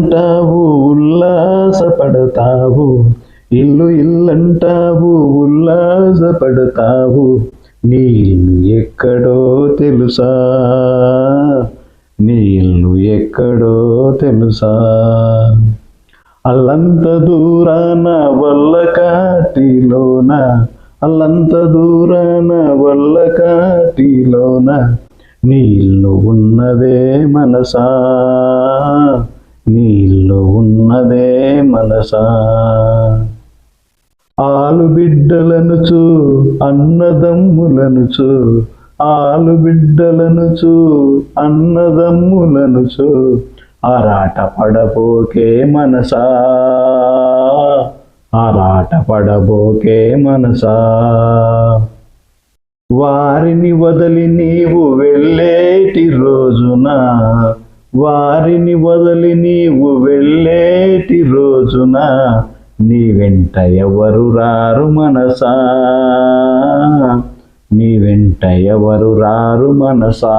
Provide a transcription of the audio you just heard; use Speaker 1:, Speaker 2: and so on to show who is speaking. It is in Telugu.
Speaker 1: ఇల్లంటావు ఉల్లాసపడతావు, ఇల్లు ఇల్లంటావు ఉల్లాసపడతావు, నీ ఇల్లు ఎక్కడో తెలుసా, నీ ఇల్లు ఎక్కడో తెలుసా. అల్లంత దూరాన వల్లకాటిలోన, అల్లంత దూరాన వల్లకాటిలోన, నీ ఇల్లు ఉన్నదే మనసా, నీ ఇల్లు ఉన్నదే మనసా. ఆలు బిడ్డలనుచు అన్నదమ్ములనుచు, ఆలు బిడ్డలనుచు అన్నదమ్ములనుచు, ఆరాట పడబోకే మనసా, ఆరాట పడబోకే మనసా. వారిని వదలి నీవు వెళ్ళేటి రోజున, వారిని వదలి నీవు వెళ్ళేటి రోజున, నీ వెంట ఎవరు రారు మనసా, నీ వెంట ఎవరు రారు మనసా.